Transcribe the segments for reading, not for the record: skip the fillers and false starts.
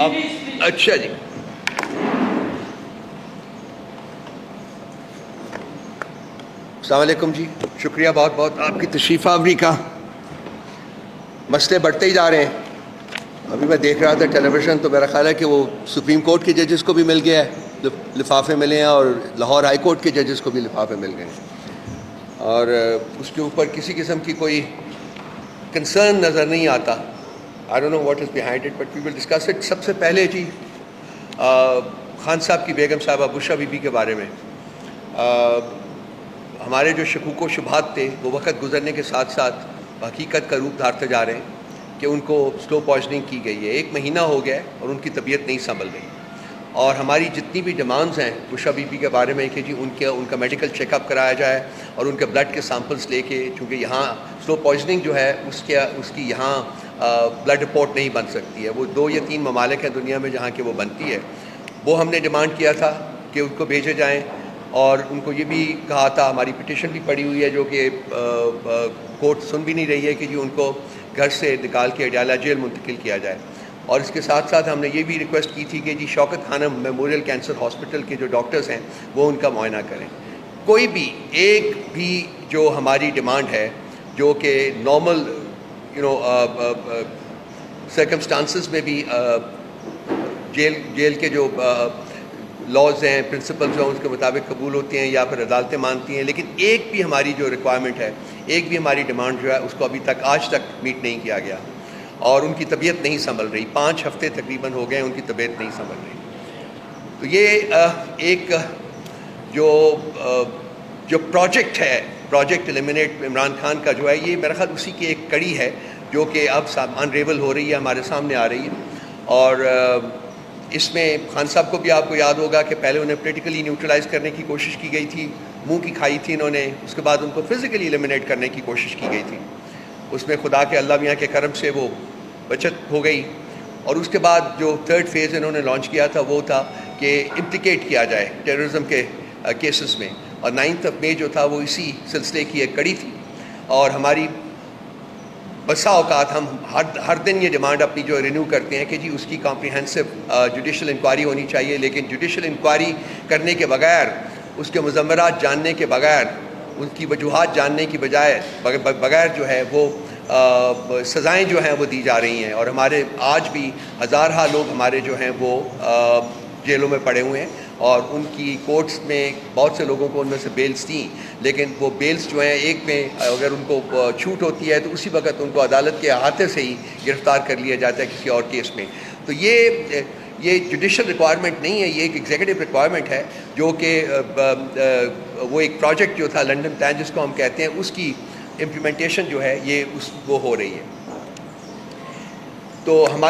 اب اچھا جی، السلام علیکم جی، شکریہ بہت بہت آپ کی تشریف آوری کا. مسئلے بڑھتے ہی جا رہے ہیں. ابھی میں دیکھ رہا تھا ٹیلی ویژن تو میرا خیال ہے کہ وہ سپریم کورٹ کے ججز کو بھی مل گیا ہے، لفافے ملے ہیں، اور لاہور ہائی کورٹ کے ججز کو بھی لفافے مل گئے ہیں، اور اس کے اوپر کسی قسم کی کوئی کنسرن نظر نہیں آتا. I don't know what is behind it, but we will discuss it. سب سے پہلے جی خان صاحب کی بیگم صاحبہ بشریٰ بی بی کے بارے میں ہمارے جو شکوک و شبہات تھے وہ وقت گزرنے کے ساتھ ساتھ حقیقت کا روپ دھارتے جا رہے ہیں کہ ان کو سلو پوائزننگ کی گئی ہے. 1 مہینہ ہو گیا ہے اور ان کی طبیعت نہیں سنبھل رہی، اور ہماری جتنی بھی ڈیمانڈز ہیں بشریٰ بی بی کے بارے میں کہ جی ان کا میڈیکل چیک اپ کرایا جائے، اور ان کے بلڈ کے سیمپلز لے کے، چونکہ یہاں سلو پوائزننگ جو ہے اس کی یہاں بلڈ رپورٹ نہیں بن سکتی ہے. وہ 2 یا 3 ممالک ہیں دنیا میں جہاں کہ وہ بنتی ہے. وہ ہم نے ڈیمانڈ کیا تھا کہ ان کو بھیجے جائیں، اور ان کو یہ بھی کہا تھا، ہماری پٹیشن بھی پڑی ہوئی ہے جو کہ کورٹ سن بھی نہیں رہی ہے، کہ جی ان کو گھر سے نکال کے اڈیالہ جیل منتقل کیا جائے. اور اس کے ساتھ ساتھ ہم نے یہ بھی ریکویسٹ کی تھی کہ جی شوکت خانم میموریل کینسر ہاسپٹل کے جو ڈاکٹرز ہیں وہ ان کا معائنہ کریں. کوئی بھی ایک بھی جو ہماری ڈیمانڈ ہے جو کہ نارمل سرکمسٹانسز میں بھی جیل کے جو لاز ہیں، پرنسپلز ہیں، اس کے مطابق قبول ہوتے ہیں یا پھر عدالتیں مانتی ہیں، لیکن ایک بھی ہماری جو ریکوائرمنٹ ہے، ایک بھی ہماری ڈیمانڈ جو ہے اس کو ابھی تک آج تک میٹ نہیں کیا گیا. اور ان کی طبیعت نہیں سنبھل رہی. 5 ہفتے تقریباً ہو گئے ان کی طبیعت نہیں سنبھل رہی. تو یہ ایک جو پروجیکٹ ہے، پروجیکٹ ایلیمنیٹ عمران خان کا جو ہے، یہ میرا خیال اسی کی ایک کڑی ہے جو کہ اب انریول ہو رہی ہے، ہمارے سامنے آ رہی ہے. اور اس میں خان صاحب کو بھی آپ کو یاد ہوگا کہ پہلے انہیں پولیٹیکلی نیوٹرلائز کرنے کی کوشش کی گئی تھی، منہ کی کھائی تھی انہوں نے. اس کے بعد ان کو فزیکلی ایلیمنیٹ کرنے کی کوشش کی گئی تھی. اس میں خدا کے اللہ میاں کے کرم سے وہ بچت ہو گئی. اور اس کے بعد جو 3rd فیز انہوں نے لانچ کیا تھا وہ تھا کہ امپلیکیٹ کیا جائے ٹیررزم کے کیسز میں، اور 9 مئی جو تھا وہ اسی سلسلے کی ایک کڑی تھی. اور ہماری بسا اوقات ہم ہر دن یہ ڈیمانڈ اپنی جو رینیو کرتے ہیں کہ جی اس کی کمپریہنسو جوڈیشل انکوائری ہونی چاہیے، لیکن جوڈیشل انکوائری کرنے کے بغیر، اس کے مضمرات جاننے کے بغیر، ان کی وجوہات جاننے کی بغیر جو ہے وہ سزائیں جو ہیں وہ دی جا رہی ہیں. اور ہمارے آج بھی ہزارہا لوگ ہمارے جو ہیں وہ جیلوں میں پڑے ہوئے ہیں، اور ان کی کورٹس میں بہت سے لوگوں کو ان میں سے بیلز تھیں، لیکن وہ بیلز جو ہیں ایک میں اگر ان کو چھوٹ ہوتی ہے تو اسی وقت ان کو عدالت کے احاطے سے ہی گرفتار کر لیا جاتا ہے کسی اور کیس میں. تو یہ جوڈیشل ریکوائرمنٹ نہیں ہے، یہ ایک ایگزیکٹو ریکوائرمنٹ ہے جو کہ وہ ایک پروجیکٹ جو تھا لنڈن پلان جس کو ہم کہتے ہیں، اس کی امپلیمنٹیشن جو ہے یہ وہ ہو رہی ہے. تو ہم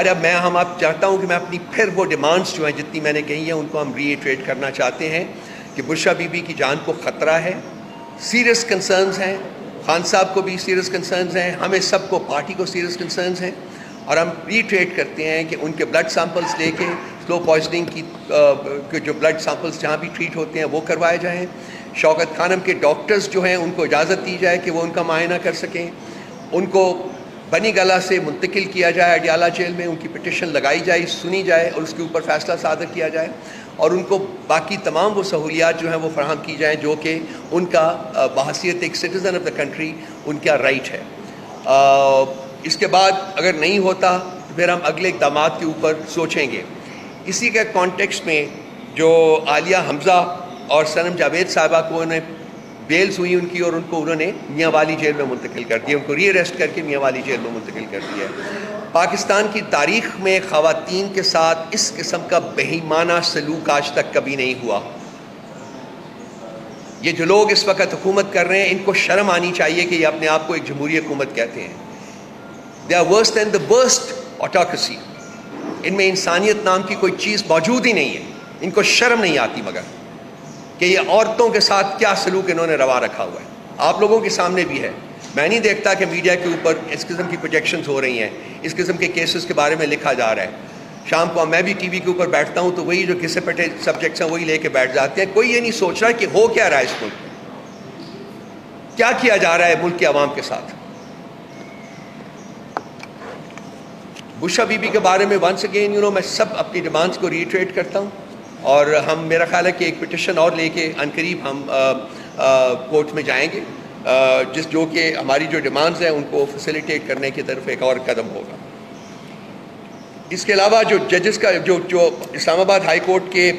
آپ چاہتا ہوں کہ میں اپنی پھر وہ ڈیمانڈز جو ہیں جتنی میں نے کہی ہیں ان کو ہم ری ایٹریٹ کرنا چاہتے ہیں کہ بشریٰ بی بی کی جان کو خطرہ ہے، سیریس کنسرنز ہیں، خان صاحب کو بھی سیریس کنسرنز ہیں، ہمیں سب کو، پارٹی کو سیریس کنسرنز ہیں. اور ہم ری ایٹریٹ کرتے ہیں کہ ان کے بلڈ سیمپلز لے کے سلو پوائزننگ کی جو بلڈ سیمپلز جہاں بھی ٹریٹ ہوتے ہیں وہ کروائے جائیں. شوکت خانم کے ڈاکٹرز جو ہیں ان کو اجازت دی جائے کہ وہ ان کا معائنہ کر سکیں. ان کو بنی گلہ سے منتقل کیا جائے اڈیالہ جیل میں، ان کی پٹیشن لگائی جائے، سنی جائے، اور اس کے اوپر فیصلہ صادر کیا جائے، اور ان کو باقی تمام وہ سہولیات جو ہیں وہ فراہم کی جائیں جو کہ ان کا بحیثیت ایک citizen of the country in کا رائٹ ہے. اس کے بعد اگر نہیں ہوتا تو پھر ہم اگلے اقدامات کے اوپر سوچیں گے. اسی کے کانٹیکسٹ میں جو عالیہ حمزہ اور صنم جاوید صاحبہ کو انہیں بیلز ہوئی ان کی، اور ان کو انہوں نے میاں والی جیل میں منتقل کر دیا، ان کو ری اریسٹ کر کے میاں والی جیل میں منتقل کر دیا. پاکستان کی تاریخ میں خواتین کے ساتھ اس قسم کا بے ایمانہ سلوک آج تک کبھی نہیں ہوا. یہ جو لوگ اس وقت حکومت کر رہے ہیں ان کو شرم آنی چاہیے کہ یہ اپنے آپ کو ایک جمہوری حکومت کہتے ہیں. They are worse than the worst autocracy. ان میں انسانیت نام کی کوئی چیز موجود ہی نہیں ہے. ان کو شرم نہیں آتی مگر کہ یہ عورتوں کے ساتھ کیا سلوک انہوں نے روا رکھا ہوا ہے. آپ لوگوں کے سامنے بھی ہے. میں نہیں دیکھتا کہ میڈیا کے اوپر اس قسم کی پروجیکشنز ہو رہی ہیں، اس قسم کے کیسز کے بارے میں لکھا جا رہا ہے. شام کو میں بھی ٹی وی کے اوپر بیٹھتا ہوں تو وہی جو گھسے پٹے سبجیکٹس ہیں وہی لے کے بیٹھ جاتے ہیں. کوئی یہ نہیں سوچ رہا کہ ہو کیا رہا ہے اس ملک میں، کیا کیا جا رہا ہے ملک کے عوام کے ساتھ. بشا بی بی کے بارے میں ونس اگین میں سب اپنی ڈیمانڈس کو ریٹریٹ کرتا ہوں، اور ہم میرا خیال ہے کہ ایک پٹیشن اور لے کے عنقریب ہم کورٹ میں جائیں گے، جو کہ ہماری جو ڈیمانڈز ہیں ان کو فیسیلیٹیٹ کرنے کی طرف ایک اور قدم ہوگا۔ اس کے علاوہ جو ججز کا جو اسلام آباد ہائی کورٹ کے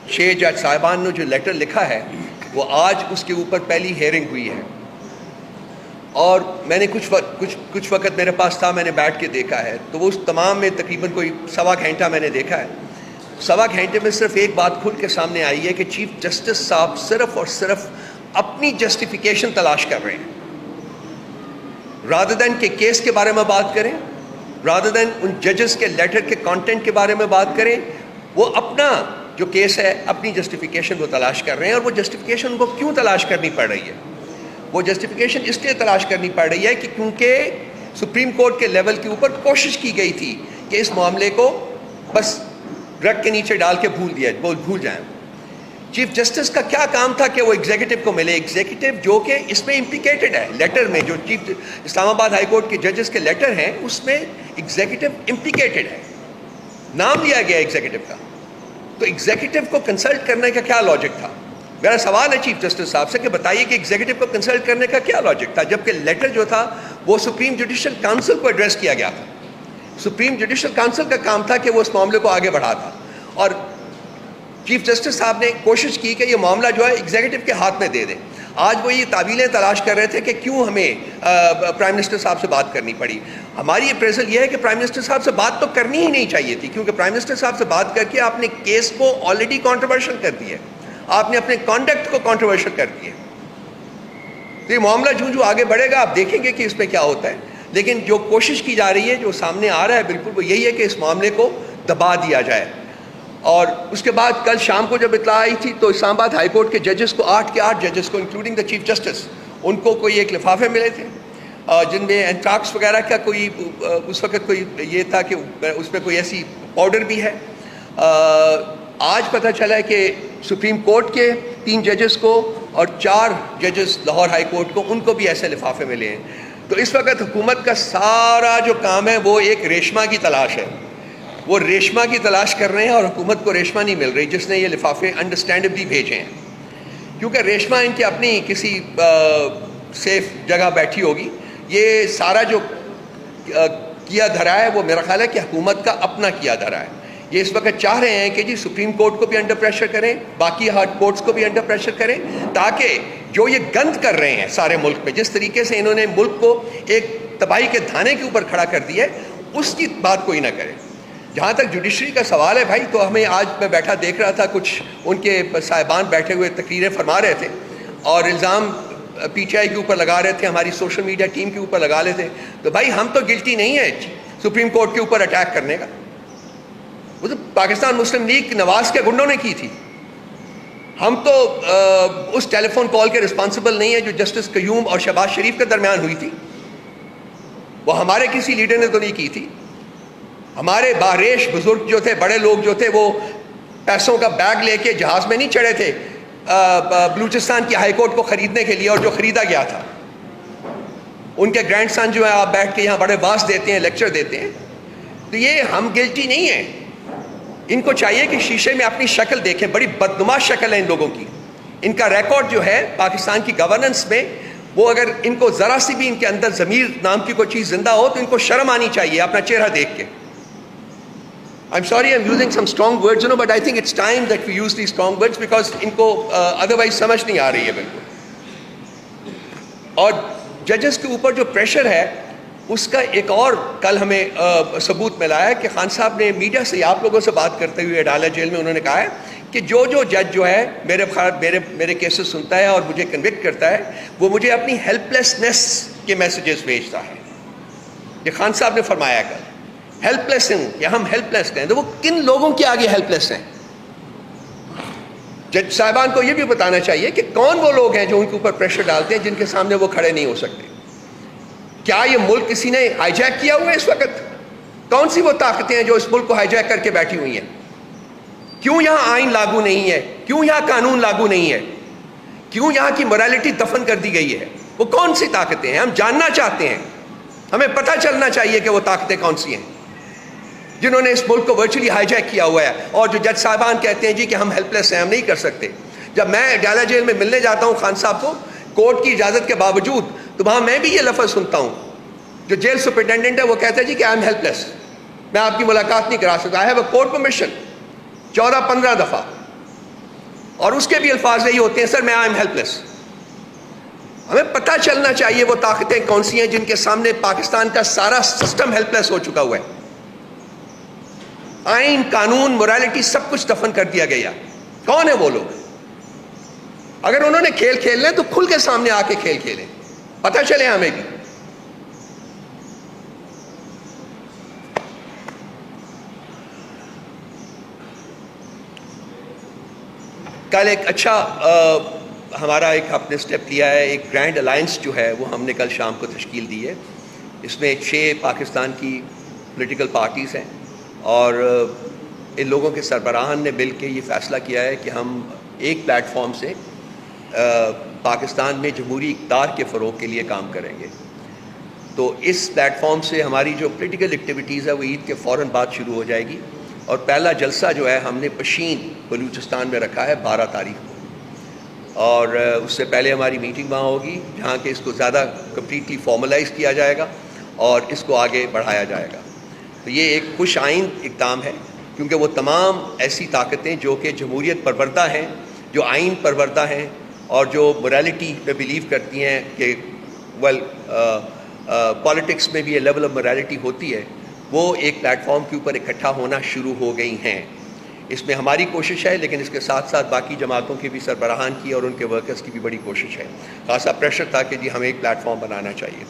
6 جج صاحبان نے جو لیٹر لکھا ہے، وہ آج اس کے اوپر پہلی ہیئرنگ ہوئی ہے، اور میں نے کچھ وقت میرے پاس تھا، میں نے بیٹھ کے دیکھا ہے، تو وہ اس تمام میں تقریباً کوئی 1.25 گھنٹہ میں نے دیکھا ہے۔ 1.25 گھنٹے میں صرف ایک بات کھل کے سامنے آئی ہے کہ چیف جسٹس صاحب صرف اور صرف اپنی جسٹیفیکیشن تلاش کر رہے ہیں، رادر دین کہ کیس کے بارے میں بات کریں، رادر دین ان ججز کے لیٹر کے کانٹینٹ کے بارے میں بات کریں، وہ اپنا جو کیس ہے اپنی جسٹیفیکیشن کو تلاش کر رہے ہیں۔ اور وہ جسٹیفیکیشن کو کیوں تلاش کرنی پڑ رہی ہے؟ وہ جسٹیفیکیشن اس لیے تلاش کرنی پڑ رہی ہے کہ کیونکہ سپریم کورٹ کے لیول کے اوپر کوشش کی گئی تھی کہ اس معاملے کو بس رگ کے نیچے ڈال کے بھول جائیں۔ چیف جسٹس کا کیا کام تھا کہ وہ ایگزیکٹو کو ملے، ایگزیکٹو جو کہ اس میں امپلیکیٹڈ ہے، لیٹر میں جو چیف اسلام آباد ہائی کورٹ کے ججز کے لیٹر ہیں اس میں ایگزیکٹو امپلیکیٹڈ ہے، نام لیا گیا ایگزیکٹو کا، تو ایگزیکٹو کو کنسلٹ کرنے کا کیا لاجک تھا؟ میرا سوال ہے چیف جسٹس صاحب سے کہ بتائیے کہ ایگزیکٹو کو کنسلٹ کرنے کا کیا لاجک تھا، جبکہ لیٹر جو تھا وہ سپریم جوڈیشل کونسل کو ایڈریس کیا گیا تھا۔ سپریم جوڈیشل کونسل کا کام تھا کہ وہ اس معاملے کو آگے بڑھاتا، اور چیف جسٹس صاحب نے کوشش کی کہ یہ معاملہ جو ہے ایگزیکٹو کے ہاتھ میں دے دیں۔ آج وہ یہ تعویلیں تلاش کر رہے تھے کہ کیوں ہمیں پرائم منسٹر صاحب سے بات کرنی پڑی۔ ہماری اپریزل یہ ہے کہ پرائم منسٹر صاحب سے بات تو کرنی ہی نہیں چاہیے تھی، کیونکہ پرائم منسٹر صاحب سے بات کر کے آپ نے کیس کو آلریڈی کانٹروورشل کر دیا ہے، آپ نے اپنے کانڈکٹ کو کانٹروورشل کر دیا۔ تو یہ معاملہ جو آگے بڑھے گا آپ دیکھیں گے کہ اس میں کیا ہوتا ہے، لیکن جو کوشش کی جا رہی ہے، جو سامنے آ رہا ہے بالکل وہ یہی ہے کہ اس معاملے کو دبا دیا جائے۔ اور اس کے بعد کل شام کو جب اطلاع آئی تھی تو اسلام آباد ہائی کورٹ کے ججز کو 8 کے 8 ججز کو انکلوڈنگ دا چیف جسٹس، ان کو کوئی ایک لفافے ملے تھے جن میں اینٹراکس وغیرہ کا کوئی اس وقت کوئی یہ تھا کہ اس میں کوئی ایسی پاؤڈر بھی ہے۔ آج پتہ چلا ہے کہ سپریم کورٹ کے 3 ججز کو اور 4 ججز لاہور ہائی کورٹ کو، ان کو بھی ایسے لفافے ملے ہیں۔ تو اس وقت حکومت کا سارا جو کام ہے وہ ایک ریشما کی تلاش ہے، وہ ریشما کی تلاش کر رہے ہیں، اور حکومت کو ریشما نہیں مل رہی جس نے یہ لفافے انڈرسٹینڈبلی بھیجے ہیں، کیونکہ ریشما ان کی اپنی کسی سیف جگہ بیٹھی ہوگی۔ یہ سارا جو کیا دھرا ہے وہ میرا خیال ہے کہ حکومت کا اپنا کیا دھرا ہے۔ یہ اس وقت چاہ رہے ہیں کہ جی سپریم کورٹ کو بھی انڈر پریشر کریں، باقی ہارڈ کورٹس کو بھی انڈر پریشر کریں، تاکہ جو یہ گند کر رہے ہیں سارے ملک میں، جس طریقے سے انہوں نے ملک کو ایک تباہی کے دھانے کے اوپر کھڑا کر دیا ہے، اس کی بات کوئی نہ کرے۔ جہاں تک جوڈیشری کا سوال ہے بھائی، تو ہمیں آج میں بیٹھا دیکھ رہا تھا، کچھ ان کے صاحبان بیٹھے ہوئے تقریریں فرما رہے تھے اور الزام پی ٹی آئی کے اوپر لگا رہے تھے، ہماری سوشل میڈیا ٹیم کے اوپر لگا رہے تھے۔ تو بھائی ہم تو گلٹی نہیں ہے سپریم کورٹ کے اوپر اٹیک کرنے کا، وہ تو پاکستان مسلم لیگ نواز کے گنڈوں نے کی تھی۔ ہم تو اس ٹیلی فون کال کے رسپانسبل نہیں ہیں جو جسٹس قیوم اور شہباز شریف کے درمیان ہوئی تھی، وہ ہمارے کسی لیڈر نے تو نہیں کی تھی۔ ہمارے باریش بزرگ جو تھے، بڑے لوگ جو تھے، وہ پیسوں کا بیگ لے کے جہاز میں نہیں چڑھے تھے بلوچستان کی ہائی کورٹ کو خریدنے کے لیے، اور جو خریدا گیا تھا ان کے گرینڈ سن جو ہے آپ بیٹھ کے یہاں بڑے واس دیتے ہیں، لیکچر دیتے ہیں۔ تو یہ ہم گلٹی نہیں ہیں، ان کو چاہیے کہ شیشے میں اپنی شکل دیکھیں، بڑی بدنما شکل ہے ان لوگوں کی۔ ان کا ریکارڈ جو ہے پاکستان کی گورننس میں، وہ اگر ان کو ذرا سی بھی ان کے اندر ضمیر نام کی کوئی چیز زندہ ہو تو ان کو شرم آنی چاہیے اپنا چہرہ دیکھ کے۔ I'm sorry I'm using some strong words, but I think it's time that we use these strong words because ان کو otherwise سمجھ نہیں آ رہی ہے بالکل۔ اور ججز کے اوپر جو پریشر ہے اس کا ایک اور کل ہمیں ثبوت ملا ہے کہ خان صاحب نے میڈیا سے، آپ لوگوں سے بات کرتے ہوئے ڈالا جیل میں، انہوں نے کہا ہے کہ جو جج جو ہے میرے کیسز سنتا ہے اور مجھے کنوکٹ کرتا ہے، وہ مجھے اپنی ہیلپ لیسنس کے میسیجز بھیجتا ہے۔ یہ خان صاحب نے فرمایا کل، ہیلپ لیس ہوں یا ہم ہیلپ لیس ہیں، تو وہ کن لوگوں کے آگے ہیلپ لیس ہیں؟ جج صاحبان کو یہ بھی بتانا چاہیے کہ کون وہ لوگ ہیں جو ان کے اوپر پریشر ڈالتے ہیں، جن کے سامنے وہ کھڑے نہیں ہو سکتے۔ کیا یہ ملک کسی نے ہائی جیک کیا ہوا ہے اس وقت؟ کون سی وہ طاقتیں ہیں جو اس ملک کو ہائی جیک کر کے بیٹھی ہوئی ہیں؟ کیوں یہاں آئین لاگو نہیں ہے؟ کیوں یہاں قانون لاگو نہیں ہے؟ کیوں یہاں کی موریلٹی دفن کر دی گئی ہے؟ وہ کون سی طاقتیں ہیں؟ ہم جاننا چاہتے ہیں، ہمیں پتہ چلنا چاہیے کہ وہ طاقتیں کون سی ہیں۔ جنہوں نے اس ملک کو ورچولی ہائی جیک کیا ہوا ہے، اور جو جج صاحبان کہتے ہیں جی کہ ہم ہیلپ لیس ہیں، ہم نہیں کر سکتے. جب میں ڈالا جیل میں ملنے جاتا ہوں خان صاحب کو کورٹ کی اجازت کے باوجود، تو وہاں میں بھی یہ لفظ سنتا ہوں. جو جیل سپرنٹینڈنٹ ہے وہ کہتا ہے جی کہ آئی ایم ہیلپ لیس، میں آپ کی ملاقات نہیں کرا سکتا. I have a court permission 14-15 دفعہ، اور اس کے بھی الفاظ یہی ہوتے ہیں سر میں آئی ایم ہیلپ لیس. ہمیں پتہ چلنا چاہیے وہ طاقتیں کون سی ہیں جن کے سامنے پاکستان کا سارا سسٹم ہیلپ لیس ہو چکا ہوا ہے. آئین، قانون، موریلٹی سب کچھ دفن کر دیا گیا. کون ہے وہ لوگ؟ اگر انہوں نے کھیل کھیلنے تو کھل کے سامنے آ کے کھیل کھیلیں، پتہ چلے ہمیں بھی. کل ایک اچھا ہمارا ایک اپنے سٹیپ لیا ہے، ایک گرینڈ الائنس جو ہے وہ ہم نے کل شام کو تشکیل دی ہے. اس میں 6 پاکستان کی پولیٹیکل پارٹیز ہیں، اور ان لوگوں کے سربراہان نے مل کے یہ فیصلہ کیا ہے کہ ہم ایک پلیٹ فارم سے پاکستان میں جمہوری اقتدار کے فروغ کے لیے کام کریں گے. تو اس پلیٹ فارم سے ہماری جو پولیٹیکل ایکٹیویٹیز ہے وہ عید کے فوراً بعد شروع ہو جائے گی. اور پہلا جلسہ جو ہے ہم نے پشین بلوچستان میں رکھا ہے 12 تاریخ کو، اور اس سے پہلے ہماری میٹنگ وہاں ہوگی جہاں کہ اس کو زیادہ کمپلیٹلی فارملائز کیا جائے گا اور اس کو آگے بڑھایا جائے گا. تو یہ ایک خوش آئند اقدام ہے، کیونکہ وہ تمام ایسی طاقتیں جو کہ جمہوریت پروردہ ہیں، جو آئین پروردہ ہیں، اور جو موریلٹی پہ بلیو کرتی ہیں کہ پالیٹکس میں بھی یہ لیول آف موریلٹی ہوتی ہے، وہ ایک پلیٹ فارم کے اوپر اکٹھا ہونا شروع ہو گئی ہیں. اس میں ہماری کوشش ہے، لیکن اس کے ساتھ ساتھ باقی جماعتوں کے بھی سربراہان کی اور ان کے ورکرز کی بھی بڑی کوشش ہے. خاصا پریشر تھا کہ جی ہمیں ایک پلیٹ فارم بنانا چاہیے.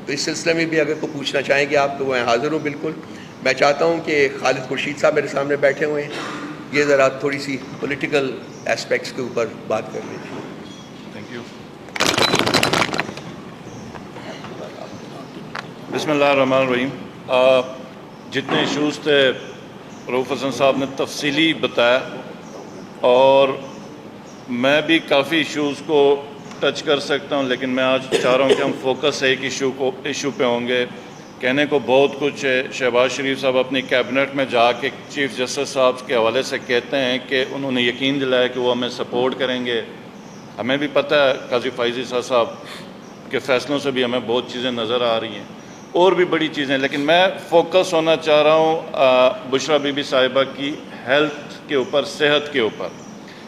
تو اس سلسلے میں بھی اگر کوئی پوچھنا چاہیں گے آپ تو میں حاضر ہوں بالکل. میں چاہتا ہوں کہ خالد خورشید صاحب میرے سامنے بیٹھے ہوئے ہیں، یہ ذرا تھوڑی سی پولیٹیکل اسپیکٹس کے اوپر بات کر لیجیے. Thank you. بسم اللہ الرحمن الرحیم. جتنے ایشوز تھے رؤوف حسن صاحب نے تفصیلی بتایا، اور میں بھی کافی ایشوز کو ٹچ کر سکتا ہوں، لیکن میں آج چاہ رہا ہوں کہ ہم فوکس ایک ایشو پہ ہوں گے. کہنے کو بہت کچھ ہے. شہباز شریف صاحب اپنی کیبنٹ میں جا کے چیف جسٹس صاحب کے حوالے سے کہتے ہیں کہ انہوں نے یقین دلایا کہ وہ ہمیں سپورٹ کریں گے. ہمیں بھی پتہ ہے قاضی فائزی صاحب کے فیصلوں سے بھی ہمیں بہت چیزیں نظر آ رہی ہیں، اور بھی بڑی چیزیں. لیکن میں فوکس ہونا چاہ رہا ہوں بشرا بی بی صاحبہ کی ہیلتھ کے اوپر، صحت کے اوپر.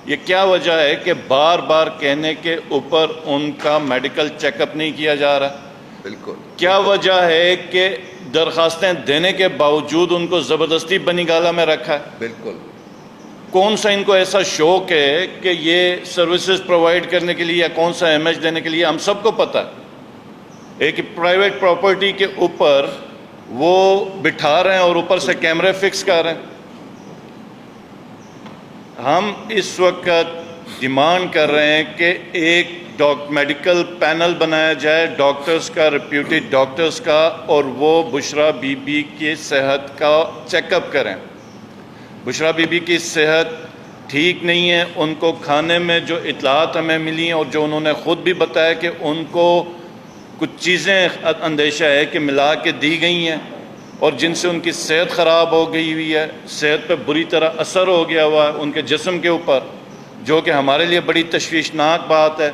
یہ کیا وجہ ہے کہ بار بار کہنے کے اوپر ان کا میڈیکل چیک اپ نہیں کیا جا رہا؟ بالکل. کیا وجہ ہے کہ درخواستیں دینے کے باوجود ان کو زبردستی بنی گالہ میں رکھا ہے؟ بالکل. کون سا ان کو ایسا شوق ہے کہ یہ سروسز پرووائڈ کرنے کے لیے، یا کون سا امیج دینے کے لیے؟ ہم سب کو پتہ ہے ایک پرائیویٹ پراپرٹی کے اوپر وہ بٹھا رہے ہیں اور اوپر سے کیمرے فکس کر رہے ہیں. ہم اس وقت ڈیمانڈ کر رہے ہیں کہ ایک میڈیکل پینل بنایا جائے ڈاکٹرز کا، ریپیوٹیڈ ڈاکٹرز کا، اور وہ بشرا بی بی کی صحت کا چیک اپ کریں. بشرا بی بی کی صحت ٹھیک نہیں ہے. ان کو کھانے میں جو اطلاعات ہمیں ملی ہیں، اور جو انہوں نے خود بھی بتایا کہ ان کو کچھ چیزیں اندیشہ ہے کہ ملا کے دی گئی ہیں، اور جن سے ان کی صحت خراب ہو گئی ہوئی ہے، صحت پہ بری طرح اثر ہو گیا ہوا ہے ان کے جسم کے اوپر، جو کہ ہمارے لیے بڑی تشویشناک بات ہے.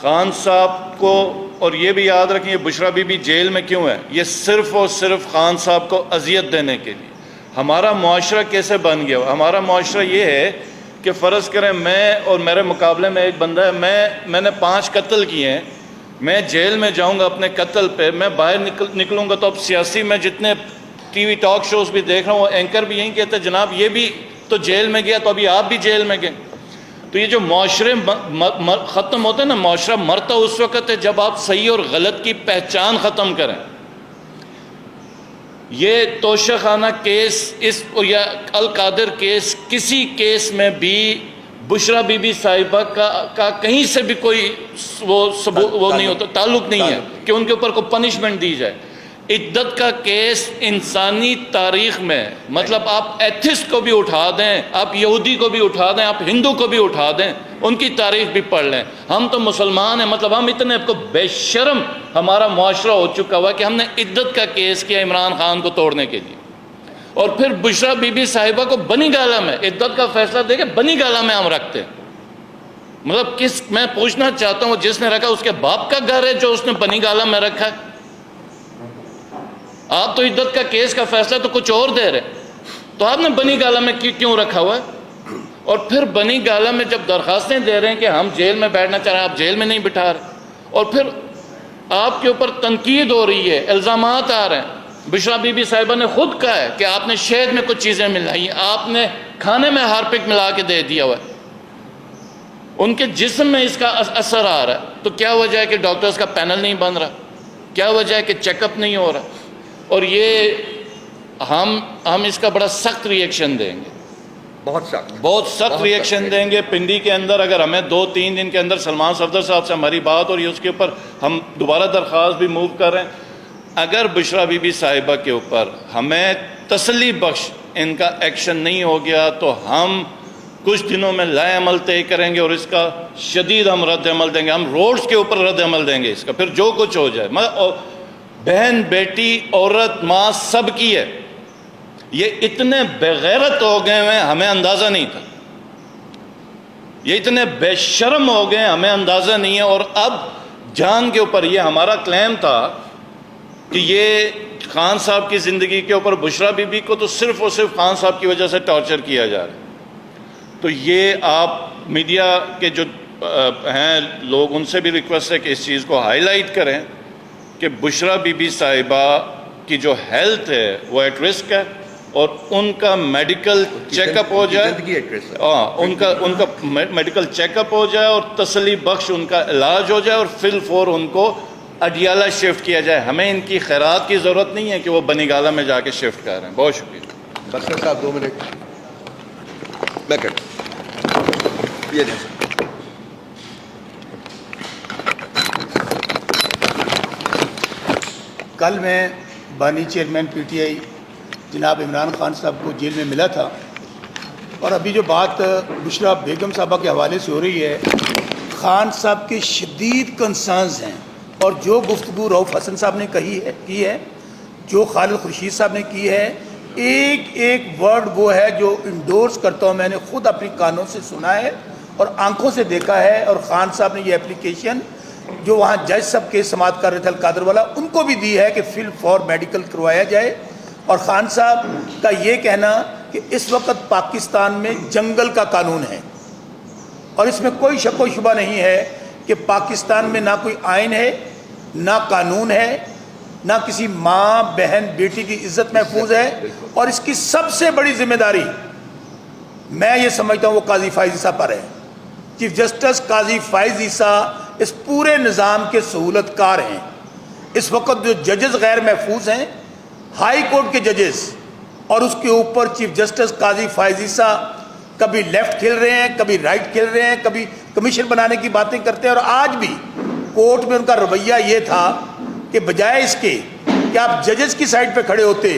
خان صاحب کو، اور یہ بھی یاد رکھیں، یہ بشرا بی بی جیل میں کیوں ہے؟ یہ صرف اور صرف خان صاحب کو اذیت دینے کے لیے. ہمارا معاشرہ کیسے بن گیا ہوا؟ ہمارا معاشرہ یہ ہے کہ فرض کریں میں اور میرے مقابلے میں ایک بندہ ہے، میں نے 5 قتل کیے ہیں، میں جیل میں جاؤں گا اپنے قتل پہ، میں باہر نکلوں گا تو اب سیاسی میں جتنے ٹی وی ٹاک شوز بھی دیکھ رہا ہوں، وہ اینکر بھی یہی کہتے ہیں جناب یہ بھی تو جیل میں گیا، تو ابھی آپ بھی جیل میں گئے. تو یہ جو معاشرے ختم ہوتے ہیں نا، معاشرہ مرتا اس وقت ہے جب آپ صحیح اور غلط کی پہچان ختم کریں. یہ توشہ خانہ کیس یا القادر کیس، کسی کیس میں بھی بشرا بی بی صاحبہ کا کہیں سے بھی کوئی وہ نہیں ہوتا، تعلق نہیں ہے کہ ان کے اوپر کوئی پنشمنٹ دی جائے. عدت کا کیس انسانی تاریخ میں، مطلب آپ ایتھسٹ کو بھی اٹھا دیں، آپ یہودی کو بھی اٹھا دیں، آپ ہندو کو بھی اٹھا دیں، ان کی تاریخ بھی پڑھ لیں. ہم تو مسلمان ہیں، مطلب ہم اتنے کو بے شرم ہمارا معاشرہ ہو چکا ہوا کہ ہم نے عدت کا کیس کیا عمران خان کو توڑنے کے لیے. اور پھر بشرا بی بی صاحبہ کو بنی گالہ میں عدت کا فیصلہ دے کے بنی گالہ میں ہم رکھتے ہیں. مطلب میں پوچھنا چاہتا ہوں جس نے رکھا اس کے باپ کا گھر ہے جو اس نے بنی گالہ میں رکھا ہے؟ آپ تو عدت کا کیس کا فیصلہ تو کچھ اور دے رہے، تو آپ نے بنی گالہ میں کیوں رکھا ہوا ہے؟ اور پھر بنی گالہ میں جب درخواستیں دے رہے ہیں کہ ہم جیل میں بیٹھنا چاہ رہے ہیں، آپ جیل میں نہیں بٹھا رہے، اور پھر آپ کے اوپر تنقید ہو رہی ہے، الزامات آ رہے ہیں. بشرا بی بی صاحبہ نے خود کہا ہے کہ آپ نے شہد میں کچھ چیزیں ملائی، آپ نے کھانے میں ہارپک ملا کے دے دیا ہوا ہے، ان کے جسم میں اس کا اثر آ رہا ہے. تو کیا وجہ ہے کہ ڈاکٹرز کا پینل نہیں بن رہا؟ کیا وجہ ہے کہ چیک اپ نہیں ہو رہا؟ اور یہ ہم اس کا بڑا سخت ری ایکشن دیں گے، بہت سخت ری ایکشن دیں گے. پنڈی کے اندر اگر ہمیں 2-3 دن کے اندر سلمان صفدر صاحب سے ہماری بات اور اس کے اوپر ہم دوبارہ درخواست بھی موو کر رہے ہیں، اگر بشرا بی بی صاحبہ کے اوپر ہمیں تسلی بخش ان کا ایکشن نہیں ہو گیا تو ہم کچھ دنوں میں لائے عمل طے کریں گے اور اس کا شدید ہم رد عمل دیں گے. ہم روڈز کے اوپر رد عمل دیں گے اس کا، پھر جو کچھ ہو جائے. بہن، بیٹی، عورت، ماں سب کی ہے. یہ اتنے بغیرت ہو گئے ہیں ہمیں اندازہ نہیں تھا، یہ اتنے بے شرم ہو گئے ہمیں اندازہ نہیں ہے. اور اب جان کے اوپر یہ ہمارا کلیم تھا کہ یہ خان صاحب کی زندگی کے اوپر بشرا بی بی کو تو صرف اور صرف خان صاحب کی وجہ سے ٹارچر کیا جا رہا ہے. تو یہ آپ میڈیا کے جو ہیں لوگ، ان سے بھی ریکویسٹ ہے کہ اس چیز کو ہائی لائٹ کریں کہ بشرا بی بی صاحبہ کی جو ہیلتھ ہے وہ ایٹ رسک ہے، اور ان کا میڈیکل چیک اپ ہو جائے، ان کا میڈیکل چیک اپ ہو جائے اور تسلی بخش ان کا علاج ہو جائے، اور فی الفور ان کو اڈیالہ شفٹ کیا جائے. ہمیں ان کی خیرات کی ضرورت نہیں ہے کہ وہ بنی گالہ میں جا کے شفٹ کر رہے ہیں. بہت شکریہ. بسر صاحب 2 منٹ میں کر یہ دیں. کل میں بانی چیئرمین پی ٹی آئی جناب عمران خان صاحب کو جیل میں ملا تھا، اور ابھی جو بات بشرا بیگم صاحبہ کے حوالے سے ہو رہی ہے، خان صاحب کے شدید کنسرنز ہیں. اور جو گفتگو رؤف حسن صاحب نے کی ہے، جو خالد خورشید صاحب نے کی ہے، ایک ایک ورڈ وہ ہے جو انڈورس کرتا ہوں. میں نے خود اپنی کانوں سے سنا ہے اور آنکھوں سے دیکھا ہے. اور خان صاحب نے یہ اپلیکیشن جو وہاں جج صاحب کے سماعت کر رہے تھے القادر والا، ان کو بھی دی ہے کہ فل فور میڈیکل کروایا جائے. اور خان صاحب کا یہ کہنا کہ اس وقت پاکستان میں جنگل کا قانون ہے، اور اس میں کوئی شک و شبہ نہیں ہے کہ پاکستان میں نہ کوئی آئین ہے، نہ قانون ہے، نہ کسی ماں بہن بیٹی کی عزت محفوظ ہے. اور اس کی سب سے بڑی ذمہ داری میں یہ سمجھتا ہوں وہ قاضی فائز عیسیٰ پر ہے. چیف جسٹس قاضی فائز عیسیٰ اس پورے نظام کے سہولت کار ہیں. اس وقت جو ججز غیر محفوظ ہیں، ہائی کورٹ کے ججز، اور اس کے اوپر چیف جسٹس قاضی فائز عیسیٰ کبھی لیفٹ کھیل رہے ہیں، کبھی رائٹ کھیل رہے ہیں، کبھی کمیشن بنانے کی باتیں کرتے ہیں. اور آج بھی کورٹ میں ان کا رویہ یہ تھا کہ بجائے اس کے کہ آپ ججز کی سائڈ پہ کھڑے ہوتے،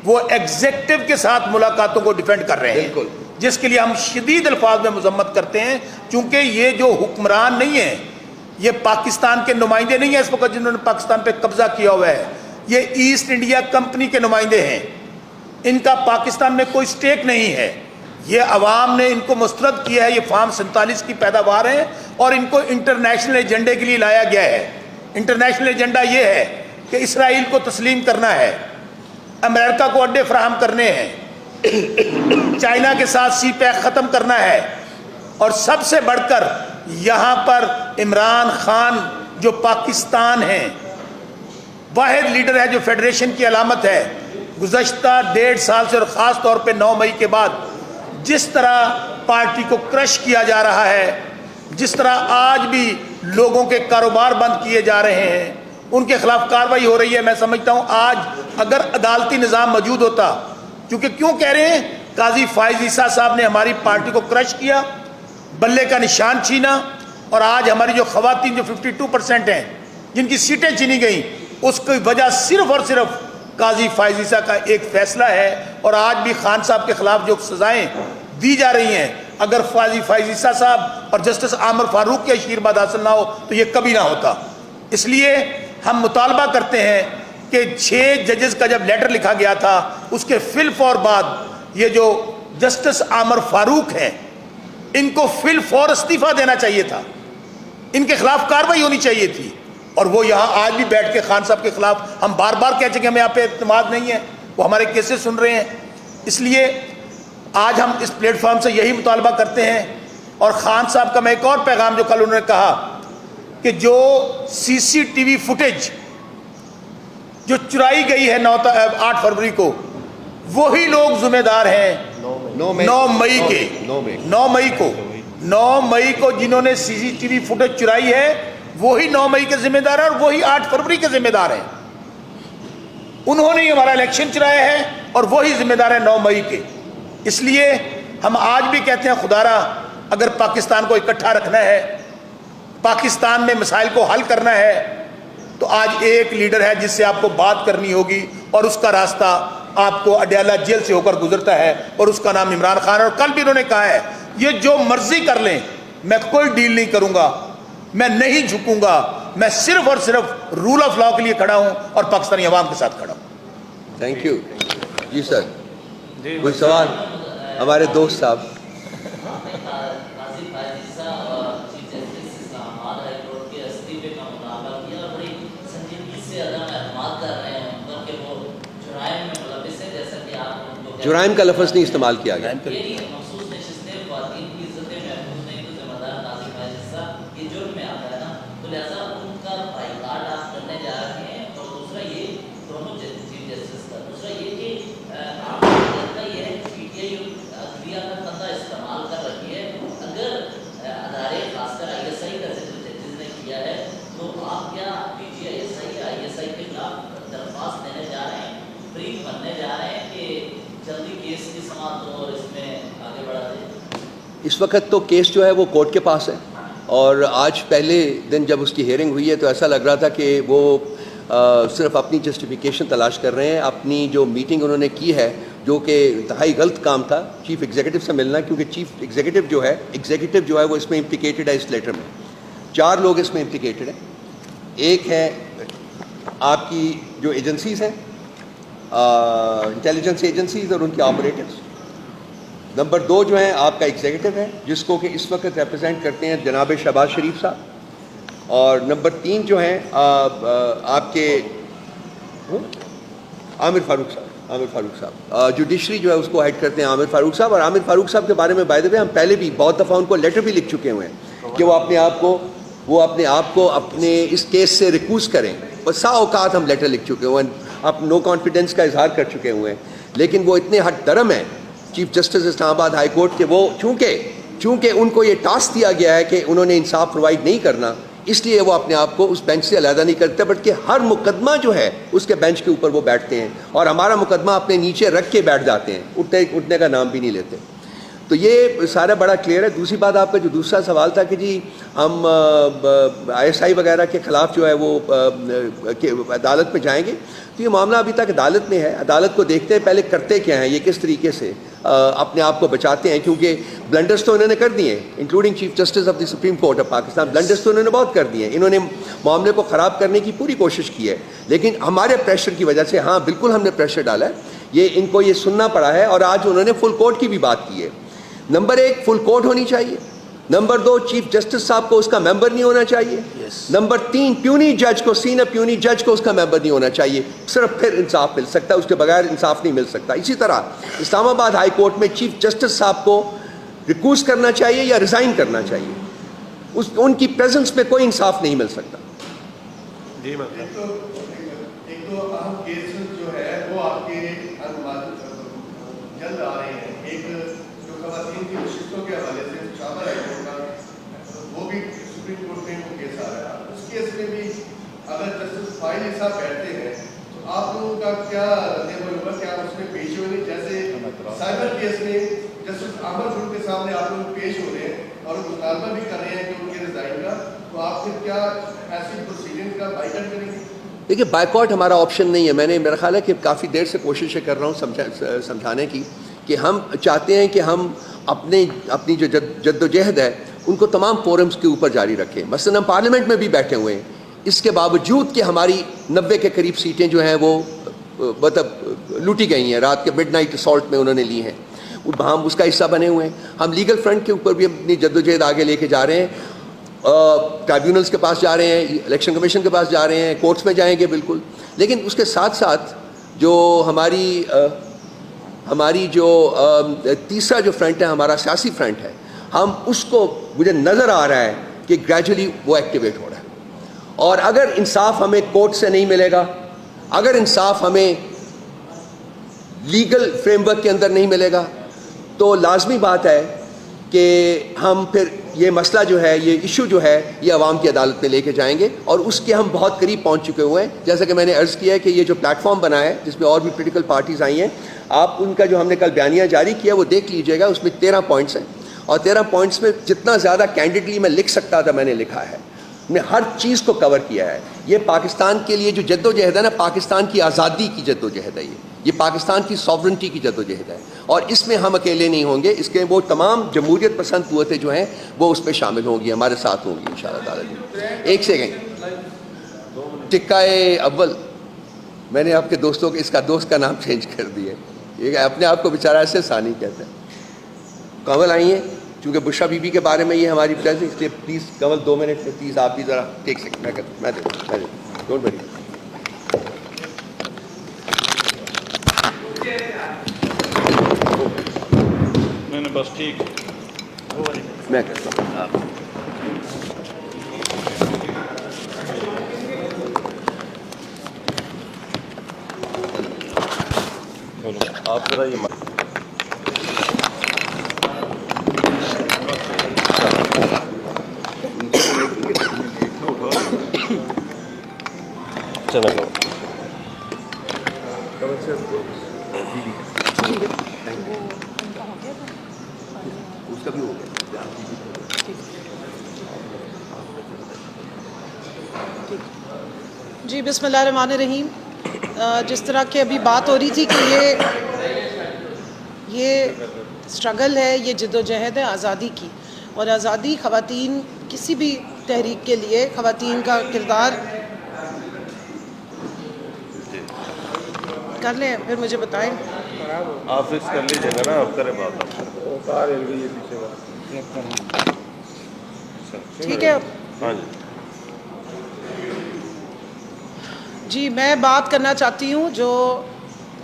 وہ ایگزیکٹو کے ساتھ ملاقاتوں کو ڈیفینڈ کر رہے ہیں، جس کے لیے ہم شدید الفاظ میں مذمت کرتے ہیں. چونکہ یہ جو حکمران نہیں ہیں، یہ پاکستان کے نمائندے نہیں ہیں اس وقت جنہوں نے پاکستان پہ قبضہ کیا ہوا ہے، یہ ایسٹ انڈیا کمپنی کے نمائندے ہیں. ان کا پاکستان میں کوئی سٹیک نہیں ہے. یہ عوام نے ان کو مسترد کیا ہے. یہ فارم 47 کی پیداوار ہے، اور ان کو انٹرنیشنل ایجنڈے کے لیے لایا گیا ہے. انٹرنیشنل ایجنڈا یہ ہے کہ اسرائیل کو تسلیم کرنا ہے، امریکہ کو اڈے فراہم کرنے ہیں، چائنا کے ساتھ سی پیک ختم کرنا ہے، اور سب سے بڑھ کر یہاں پر عمران خان جو پاکستان ہیں، واحد لیڈر ہے جو فیڈریشن کی علامت ہے. گزشتہ 1.5 سال سے، اور خاص طور پہ 9 مئی کے بعد جس طرح پارٹی کو کرش کیا جا رہا ہے، جس طرح آج بھی لوگوں کے کاروبار بند کیے جا رہے ہیں، ان کے خلاف کارروائی ہو رہی ہے. میں سمجھتا ہوں آج اگر عدالتی نظام موجود ہوتا، کیونکہ کیوں کہہ رہے ہیں، قاضی فائز عیسیٰ صاحب نے ہماری پارٹی کو کرش کیا، بلے کا نشان چھینا، اور آج ہماری جو خواتین جو 52% ہیں جن کی سیٹیں چھینی گئیں، اس کی وجہ صرف اور صرف قاضی فائز عیسیٰ کا ایک فیصلہ ہے. اور آج بھی خان صاحب کے خلاف جو سزائیں دی جا رہی ہیں، اگر قاضی فائز عیسیٰ صاحب اور جسٹس عامر فاروق کے آشیرواد حاصل نہ ہو تو یہ کبھی نہ ہوتا. اس لیے ہم مطالبہ کرتے ہیں کہ 6 ججز کا جب لیٹر لکھا گیا تھا اس کے فی الفور بعد یہ جو جسٹس عامر فاروق ہیں ان کو فی الفور استعفیٰ دینا چاہیے تھا, ان کے خلاف کارروائی ہونی چاہیے تھی. اور وہ یہاں آج بھی بیٹھ کے خان صاحب کے خلاف ہم بار بار کہہ چکے ہمیں آپ پہ اعتماد نہیں ہے, وہ ہمارے کیسز سن رہے ہیں. اس لیے آج ہم اس پلیٹ فارم سے یہی مطالبہ کرتے ہیں. اور خان صاحب کا میں ایک اور پیغام جو کل انہوں نے کہا کہ جو سی سی ٹی وی فوٹیج جو چرائی گئی ہے 8 فروری کو, وہی لوگ ذمہ دار ہیں 9 مئی کو جنہوں نے سی سی ٹی وی فوٹیج چرائی ہے, وہی 9 مئی کے ذمہ دار ہیں اور وہی 8 فروری کے ذمہ دار ہیں. انہوں نے ہمارا الیکشن چرایا ہے اور وہی ذمہ دار ہیں 9 مئی کے. اس لیے ہم آج بھی کہتے ہیں خدا را اگر پاکستان کو اکٹھا رکھنا ہے, پاکستان میں مسائل کو حل کرنا ہے, تو آج ایک لیڈر ہے جس سے آپ کو بات کرنی ہوگی اور اس کا راستہ آپ کو اڈیالہ جیل سے ہو کر گزرتا ہے اور اس کا نام عمران خان. اور کل بھی انہوں نے کہا ہے یہ جو مرضی کر لیں میں کوئی ڈیل نہیں کروں گا, میں نہیں جھکوں گا, میں صرف اور صرف رول آف لاء کے لیے کھڑا ہوں اور پاکستانی عوام کے ساتھ کھڑا ہوں. Thank you. جی سر, کوئی سوال؟ ہمارے دوست صاحب. جرائم کا لفظ نہیں استعمال کیا گیا. اس وقت تو کیس جو ہے وہ کورٹ کے پاس ہے, اور آج پہلے دن جب اس کی ہیئرنگ ہوئی ہے تو ایسا لگ رہا تھا کہ وہ صرف اپنی جسٹیفیکیشن تلاش کر رہے ہیں. اپنی جو میٹنگ انہوں نے کی ہے جو کہ انتہائی غلط کام تھا چیف ایگزیکٹو سے ملنا, کیونکہ چیف ایگزیکٹو جو ہے وہ اس میں امپلیکیٹڈ ہے. اس لیٹر میں 4 لوگ اس میں امپلیکیٹڈ ہیں. ایک ہے آپ کی جو ایجنسیز ہیں, انٹیلیجنس ایجنسیز اور ان کے آپریٹرز. نمبر 2 جو ہیں آپ کا ایگزیکٹو ہے جس کو کہ اس وقت ریپرزینٹ کرتے ہیں جناب شہباز شریف صاحب. اور نمبر 3 جو ہیں آپ کے عامر فاروق صاحب. جوڈیشری جو ہے اس کو ہیڈ کرتے ہیں عامر فاروق صاحب. اور عامر فاروق صاحب کے بارے میں بائی دا وے ہم پہلے بھی بہت دفعہ ان کو لیٹر بھی لکھ چکے ہوئے ہیں کہ وہ اپنے آپ کو اپنے اس کیس سے ریکوز کریں. بس اوقات ہم لیٹر لکھ چکے ہوئے ہیں, اب نو کانفیڈنس کا اظہار کر چکے ہوئے ہیں. لیکن وہ اتنے ہٹ درم ہیں چیف جسٹس اسلام آباد ہائی کورٹ کے, وہ چونکہ ان کو یہ ٹاسک دیا گیا ہے کہ انہوں نے انصاف پرووائڈ نہیں کرنا, اس لیے وہ اپنے آپ کو اس بینچ سے علیحدہ نہیں کرتے, بلکہ ہر مقدمہ جو ہے اس کے بینچ کے اوپر وہ بیٹھتے ہیں اور ہمارا مقدمہ اپنے نیچے رکھ کے بیٹھ جاتے ہیں, اٹھنے کا نام بھی نہیں لیتے. تو یہ سارا بڑا کلیئر ہے. دوسری بات آپ کا جو دوسرا سوال تھا کہ جی ہم ISI وغیرہ کے خلاف جو ہے وہ عدالت میں جائیں گے, تو یہ معاملہ ابھی تک عدالت میں ہے. عدالت کو دیکھتے ہیں پہلے کرتے کیا ہیں, یہ کس طریقے سے اپنے آپ کو بچاتے ہیں, کیونکہ بلنڈرز تو انہوں نے کر دیے ہیں, including chief justice of the supreme court of Pakistan. Blunders تو انہوں نے بہت کر دیے ہیں, انہوں نے معاملے کو خراب کرنے کی پوری کوشش کی ہے. لیکن ہمارے پریشر کی وجہ سے, ہاں بالکل ہم نے پریشر ڈالا ہے, ان کو یہ سننا پڑا ہے. اور آج انہوں نے فل کورٹ کی بھی بات کی ہے. نمبر 1 فل کورٹ ہونی چاہیے. نمبر 2 چیف جسٹس صاحب کو اس کا ممبر نہیں ہونا چاہیے. نمبر 3 پیونی جج کو, سینئر پیونی جج کو اس کا ممبر نہیں ہونا چاہیے. صرف پھر انصاف مل سکتا ہے, اس کے بغیر انصاف نہیں مل سکتا. اسی طرح اسلام آباد ہائی کورٹ میں چیف جسٹس صاحب کو ریکوز کرنا چاہیے یا ریزائن کرنا چاہیے. ان کی پریزنس میں کوئی انصاف نہیں مل سکتا. جی ایک تو اہم کیسز جو ہے وہ آپ کے جلد آ رہے ہیں. ایک جو خواتین کی نشستوں کے حوالے سے شاہباز ہائی کورٹ کا وہ بھی سپریم کورٹ میں وہ کیس آ رہا ہے. اس کیس میں بھی اگر جسٹس فائل صاحب بیٹھتے ہیں تو آپ لوگوں کا کیا رد عمل ہوگا, کیا اس میں پیش ہونے, جیسے سائبر کیس میں جسٹس عامر فاروق کے سامنے آپ لوگ پیش ہو رہے ہیں اور مطالبہ بھی کر رہے ہیں کہ ان کے ریزائن کا, تو آپ پھر کیا ایسی پروسیڈنگ کا بائیکاٹ کریں گے؟ دیکھیے بائیکاٹ ہمارا آپشن نہیں ہے. میرا خیال ہے کہ کافی دیر سے کوششیں کر رہا ہوں سمجھانے کی کہ ہم چاہتے ہیں کہ ہم اپنی جو جد و جہد ہے ان کو تمام فورمز کے اوپر جاری رکھیں. مثلا ہم پارلیمنٹ میں بھی بیٹھے ہوئے ہیں, اس کے باوجود کہ ہماری 90 کے قریب سیٹیں جو ہیں وہ مطلب لوٹی گئی ہیں، رات کے مڈ نائٹ اسالٹ میں انہوں نے لی ہیں، ہم اس کا حصہ بنے ہوئے ہیں. ہم لیگل فرنٹ کے اوپر بھی اپنی جدوجہد آگے لے کے جا رہے ہیں، ٹرائیبیونلز کے پاس جا رہے ہیں، الیکشن کمیشن کے پاس جا رہے ہیں، کورٹس میں جائیں گے بالکل. لیکن اس کے ساتھ ساتھ جو ہماری جو تیسرا جو فرنٹ ہے، ہمارا سیاسی فرنٹ ہے، ہم اس کو مجھے نظر آ رہا ہے کہ گریجولی وہ ایکٹیویٹ ہو رہا ہے. اور اگر انصاف ہمیں کورٹ سے نہیں ملے گا، اگر انصاف ہمیں لیگل فریم ورک کے اندر نہیں ملے گا، تو لازمی بات ہے کہ ہم پھر یہ مسئلہ جو ہے، یہ ایشو جو ہے، یہ عوام کی عدالت میں لے کے جائیں گے، اور اس کے ہم بہت قریب پہنچ چکے ہوئے ہیں. جیسا کہ میں نے عرض کیا ہے کہ یہ جو پلیٹ فارم بنا ہے جس میں اور بھی پولیٹیکل پارٹیز آئی ہیں، آپ ان کا جو ہم نے کل بیانیہ جاری کیا وہ دیکھ لیجئے گا. اس میں 13 پوائنٹس ہیں، اور 13 پوائنٹس میں جتنا زیادہ کینڈیڈلی میں لکھ سکتا تھا میں نے لکھا ہے. نے ہر چیز کو کور کیا ہے. یہ پاکستان کے لیے جو جد و جہد ہے نا، پاکستان کی آزادی کی جد و جہد ہے، یہ پاکستان کی ساورنٹی کی جد و جہد ہے، اور اس میں ہم اکیلے نہیں ہوں گے. اس کے وہ تمام جمہوریت پسند قوتیں جو ہیں وہ اس پہ شامل ہوں گی، ہمارے ساتھ ہوں گی انشاءاللہ تعالی. ایک سیکنڈ، ٹکہ اول میں نے آپ کے دوستوں کے اس کا دوست کا نام چینج کر دیا ہے. یہ اپنے آپ کو بیچارہ ایسے ثانی کہتے ہیں. کنول آئی ہیں، چونکہ بشرا بی بی کے بارے میں یہ ہماری پریزنس، اس لیے پلیز کنول 2 منٹ میں پلیز آپ بھی ذرا ٹیک سکتے. میں ڈونٹ وری. میں نے بس ٹھیک میں کرتا ہوں. آپ ذرا یہ چلو اس کا بھی ہو گیا. جی بسم اللہ الرحمن الرحیم. جس طرح کہ ابھی بات ہو رہی تھی کہ یہ سٹرگل ہے، یہ جد و جہد ہے آزادی کی، اور آزادی خواتین کسی بھی تحریک کے لیے خواتین کا کردار کر لیں، پھر مجھے بتائیں. آپ فکس کر لیجیے گا نا، آپ کریں بات. ٹھیک ہے. ہاں جی جی میں بات کرنا چاہتی ہوں جو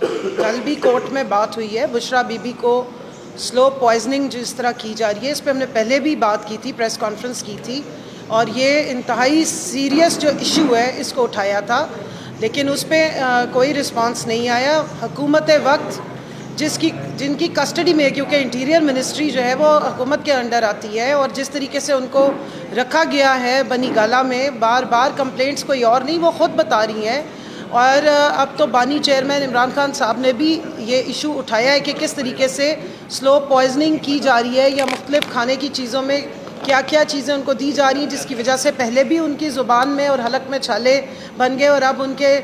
کل بھی کورٹ میں بات ہوئی ہے، بشرا بی بی کو سلو پوائزننگ جس طرح کی جا رہی ہے، اس پہ ہم نے پہلے بھی بات کی تھی، پریس کانفرنس کی تھی، اور یہ انتہائی سیریس جو ایشو ہے اس کو اٹھایا تھا، لیکن اس پہ کوئی رسپانس نہیں آیا. حکومت وقت جن کی کسٹڈی میں، کیونکہ انٹیریئر منسٹری جو ہے وہ حکومت کے انڈر آتی ہے، اور جس طریقے سے ان کو رکھا گیا ہے بنی گالہ میں، بار بار کمپلینٹس کوئی اور نہیں، وہ خود بتا رہی ہیں. اور اب تو بانی چیئرمین عمران خان صاحب نے بھی یہ ایشو اٹھایا ہے کہ کس طریقے سے سلو پوائزننگ کی جا رہی ہے، یا مختلف کھانے کی چیزوں میں کیا کیا چیزیں ان کو دی جا رہی ہیں، جس کی وجہ سے پہلے بھی ان کی زبان میں اور حلق میں چھالے بن گئے، اور اب ان کے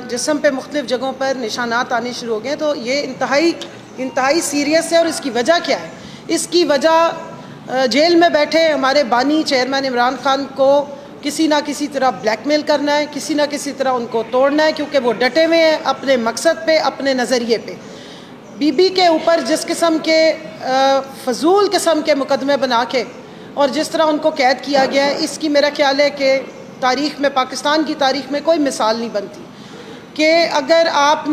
جسم پہ مختلف جگہوں پر نشانات آنے شروع ہو گئے. تو یہ انتہائی سیریس ہے. اور اس کی وجہ کیا ہے؟ اس کی وجہ جیل میں بیٹھے ہمارے بانی چیئرمین عمران خان کو کسی نہ کسی طرح بلیک میل کرنا ہے، کسی نہ کسی طرح ان کو توڑنا ہے، کیونکہ وہ ڈٹے ہوئے ہیں اپنے مقصد پہ، اپنے نظریے پہ. بی بی کے اوپر جس قسم کے فضول قسم کے مقدمے بنا کے اور جس طرح ان کو قید کیا گیا ہے، اس کی میرا خیال ہے کہ تاریخ میں، پاکستان کی تاریخ میں کوئی مثال نہیں بنتی. کہ اگر آپ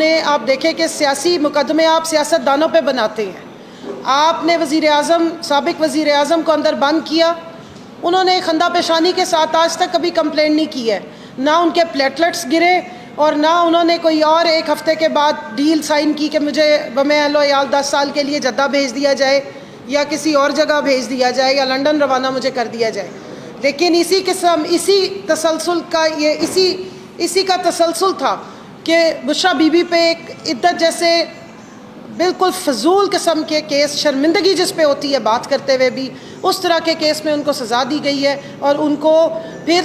دیکھیں کہ سیاسی مقدمے آپ سیاست دانوں پہ بناتے ہیں. آپ نے سابق وزیر اعظم کو اندر بند کیا، انہوں نے خندہ پیشانی کے ساتھ آج تک کبھی کمپلین نہیں کی ہے، نہ ان کے پلیٹلٹس گرے، اور نہ انہوں نے کوئی اور ایک ہفتے کے بعد ڈیل سائن کی کہ مجھے بمِ اہل و عیال 10 سال کے لیے جدہ بھیج دیا جائے، یا کسی اور جگہ بھیج دیا جائے، یا لنڈن روانہ مجھے کر دیا جائے. لیکن اسی کا تسلسل تھا کہ بشرا بی بی پہ ایک عدت جیسے بالکل فضول قسم کے کیس، شرمندگی جس پہ ہوتی ہے بات کرتے ہوئے بھی، اس طرح کے کیس میں ان کو سزا دی گئی ہے، اور ان کو پھر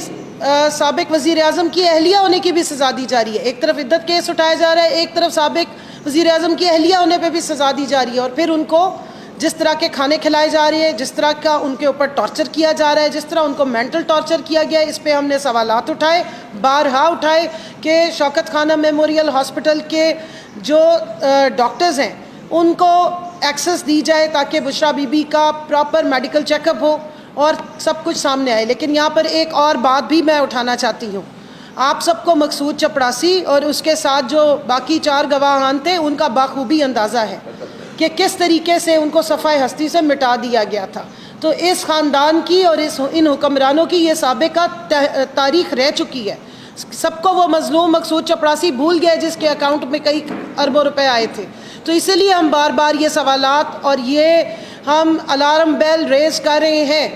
سابق وزیر اعظم کی اہلیہ ہونے کی بھی سزا دی جا رہی ہے. ایک طرف عدت کیس اٹھایا جا رہا ہے، ایک طرف سابق وزیر اعظم کی اہلیہ ہونے پہ بھی سزا دی جا رہی ہے، اور پھر ان کو جس طرح کے کھانے کھلائے جا رہے ہیں، جس طرح کا ان کے اوپر ٹارچر کیا جا رہا ہے، جس طرح ان کو مینٹل ٹارچر کیا گیا ہے، اس پہ ہم نے سوالات اٹھائے، بارہا اٹھائے کہ شوکت خانہ میموریل ہاسپٹل کے جو ڈاکٹرز ہیں ان کو ایکسس دی جائے تاکہ بشرا بی بی کا پراپر میڈیکل چیک اپ ہو اور سب کچھ سامنے آئے. لیکن یہاں پر ایک اور بات بھی میں اٹھانا چاہتی ہوں. آپ سب کو مقصود چپڑاسی اور اس کے ساتھ جو باقی 4 گواہان تھے ان کا بخوبی اندازہ ہے کہ کس طریقے سے ان کو صفحہ ہستی سے مٹا دیا گیا تھا. تو اس خاندان کی اور ان حکمرانوں کی یہ سابقہ تاریخ رہ چکی ہے. سب کو وہ مظلوم مقصود چپڑاسی بھول گئے جس کے اکاؤنٹ میں کئی اربوں روپے آئے تھے. تو اسی لیے ہم بار بار یہ سوالات اور یہ ہم الارم بیل ریز کر رہے ہیں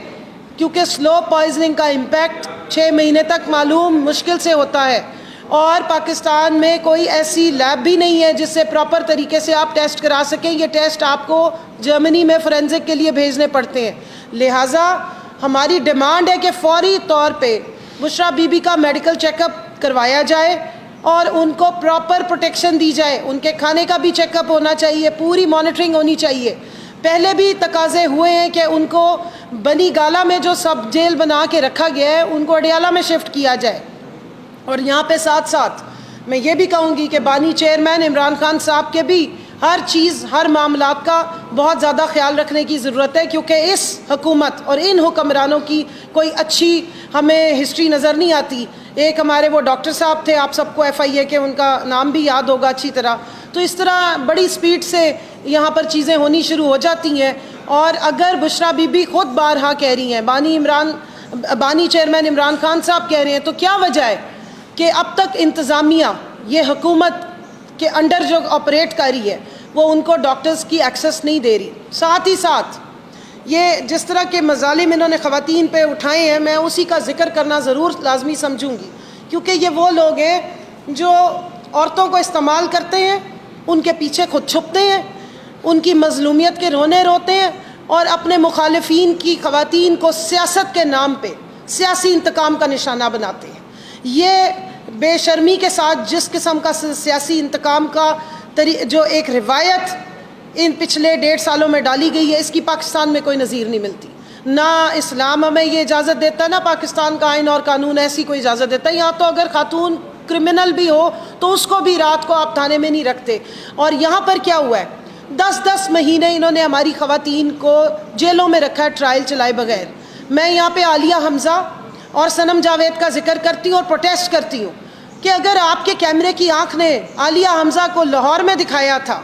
کیونکہ سلو پوائزننگ کا امپیکٹ 6 مہینے تک معلوم مشکل سے ہوتا ہے اور پاکستان میں کوئی ایسی لیب بھی نہیں ہے جس سے پراپر طریقے سے آپ ٹیسٹ کرا سکیں. یہ ٹیسٹ آپ کو جرمنی میں فورینزک کے لیے بھیجنے پڑتے ہیں. لہٰذا ہماری ڈیمانڈ ہے کہ فوری طور پہ بشرا بی بی کا میڈیکل چیک اپ کروایا جائے اور ان کو پراپر پروٹیکشن دی جائے. ان کے کھانے کا بھی چیک اپ ہونا چاہیے, پوری مانیٹرنگ ہونی چاہیے. پہلے بھی تقاضے ہوئے ہیں کہ ان کو بنی گالا میں جو سب جیل بنا کے رکھا گیا ہے ان کو اڈیالہ میں شفٹ کیا جائے. اور یہاں پہ ساتھ ساتھ میں یہ بھی کہوں گی کہ بانی چیئرمین عمران خان صاحب کے بھی ہر چیز ہر معاملات کا بہت زیادہ خیال رکھنے کی ضرورت ہے کیونکہ اس حکومت اور ان حکمرانوں کی کوئی اچھی ہمیں ہسٹری نظر نہیں آتی. ایک ہمارے وہ ڈاکٹر صاحب تھے, آپ سب کو FIA کے ان کا نام بھی یاد ہوگا اچھی طرح. تو اس طرح بڑی سپیڈ سے یہاں پر چیزیں ہونی شروع ہو جاتی ہیں. اور اگر بشرا بی بی خود بارہا کہہ رہی ہیں, بانی چیئرمین عمران خان صاحب کہہ رہے ہیں, تو کیا وجہ ہے کہ اب تک انتظامیہ یہ حکومت کے انڈر جو آپریٹ کر رہی ہے وہ ان کو ڈاکٹرز کی ایکسس نہیں دے رہی. ساتھ ہی ساتھ یہ جس طرح کے مظالم انہوں نے خواتین پہ اٹھائے ہیں, میں اسی کا ذکر کرنا ضرور لازمی سمجھوں گی کیونکہ یہ وہ لوگ ہیں جو عورتوں کو استعمال کرتے ہیں, ان کے پیچھے خود چھپتے ہیں, ان کی مظلومیت کے رونے روتے ہیں اور اپنے مخالفین کی خواتین کو سیاست کے نام پہ سیاسی انتقام کا نشانہ بناتے ہیں. یہ بے شرمی کے ساتھ جس قسم کا سیاسی انتقام کا جو ایک روایت ان پچھلے 1.5 سالوں میں ڈالی گئی ہے, اس کی پاکستان میں کوئی نظیر نہیں ملتی. نہ اسلام ہمیں یہ اجازت دیتا, نہ پاکستان کا آئین اور قانون ایسی کوئی اجازت دیتا. یہاں تو اگر خاتون کرمنل بھی ہو تو اس کو بھی رات کو آپ تھانے میں نہیں رکھتے. اور یہاں پر کیا ہوا ہے, 10 مہینے انہوں نے ہماری خواتین کو جیلوں میں رکھا ہے ٹرائل چلائے بغیر. میں یہاں پہ عالیہ حمزہ اور صنم جاوید کا ذکر کرتی ہوں اور پروٹیسٹ کرتی ہوں کہ اگر آپ کے کیمرے کی آنکھ نے عالیہ حمزہ کو لاہور میں دکھایا تھا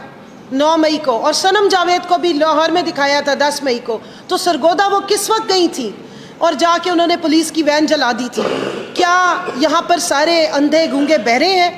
9 مئی کو اور صنم جاوید کو بھی لاہور میں دکھایا تھا 10 مئی کو, تو سرگودا وہ کس وقت گئی تھیں اور جا کے انہوں نے پولیس کی وین جلا دی تھی؟ کیا یہاں پر سارے اندھے گونگے بہرے ہیں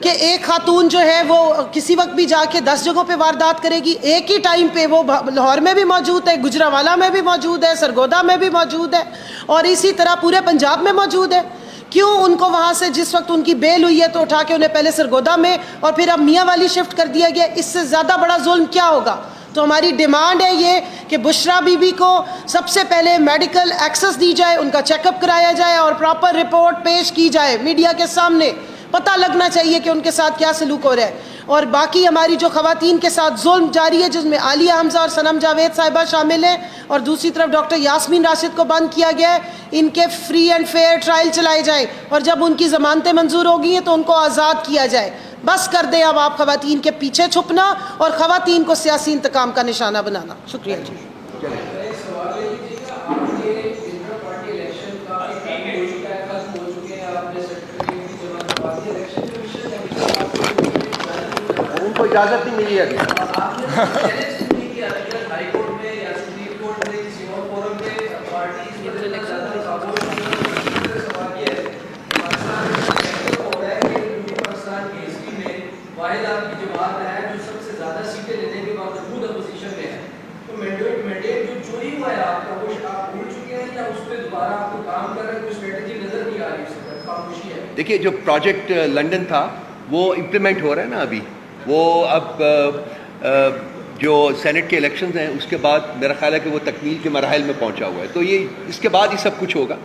کہ ایک خاتون جو ہے وہ کسی وقت بھی جا کے 10 جگہوں پہ واردات کرے گی؟ ایک ہی ٹائم پہ وہ لاہور میں بھی موجود ہے, گجرانوالہ میں بھی موجود ہے, سرگودا میں بھی موجود ہے اور اسی طرح پورے پنجاب میں موجود ہے. کیوں ان کو وہاں سے جس وقت ان کی بیل ہوئی ہے تو اٹھا کے انہیں پہلے سرگودا میں اور پھر اب میاں والی شفٹ کر دیا گیا؟ اس سے زیادہ بڑا ظلم کیا ہوگا؟ تو ہماری ڈیمانڈ ہے یہ کہ بشرا بی بی کو سب سے پہلے میڈیکل ایکسس دی جائے, ان کا چیک اپ کرایا جائے اور پراپر رپورٹ پیش کی جائے میڈیا کے سامنے. پتہ لگنا چاہیے کہ ان کے ساتھ کیا سلوک ہو رہا ہے. اور باقی ہماری جو خواتین کے ساتھ ظلم جاری ہے جس میں عالیہ حمزہ اور صنم جاوید صاحبہ شامل ہیں اور دوسری طرف ڈاکٹر یاسمین راشد کو بند کیا گیا ہے, ان کے فری اینڈ فیئر ٹرائل چلائے جائیں اور جب ان کی ضمانتیں منظور ہو گئی ہیں تو ان کو آزاد کیا جائے. بس کر دیں اب آپ خواتین کے پیچھے چھپنا اور خواتین کو سیاسی انتقام کا نشانہ بنانا. شکریہ جی. ان کو اجازت نہیں ملی ابھی. دیکھیے جو پروجیکٹ لنڈن تھا وہ امپلیمنٹ ہو رہا ہے نا ابھی. وہ اب جو سینٹ کے الیکشنز ہیں اس کے بعد میرا خیال ہے کہ وہ تکمیل کے مراحل میں پہنچا ہوا ہے. تو یہ اس کے بعد ہی سب کچھ ہوگا.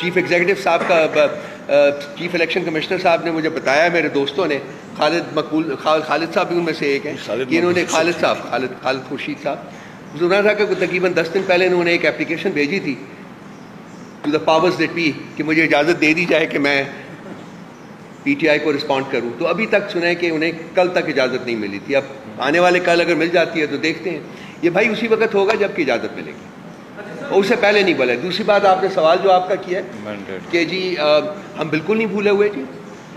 چیف ایگزیکٹو صاحب کا چیف الیکشن کمشنر صاحب نے مجھے بتایا, میرے دوستوں نے, خالد صاحب بھی ان میں سے ایک ہیں کہ انہوں نے خالد خورشید صاحب سنا تھا کہ تقریباً 10 دن پہلے انہوں نے ایک اپلیکیشن بھیجی تھی to the powers that be کہ مجھے اجازت دے دی جائے کہ میں پی ٹی آئی کو رسپونڈ کروں. تو ابھی تک سنا ہے کہ انہیں کل تک اجازت نہیں ملی تھی. اب آنے والے کل اگر مل جاتی ہے تو دیکھتے ہیں. یہ بھائی اسی وقت ہوگا جب کہ اجازت ملے گی, اور اس سے پہلے نہیں بولا. دوسری بات, آپ نے سوال جو آپ کا کیا ہے کہ جی ہم بالکل نہیں بھولے ہوئے جی.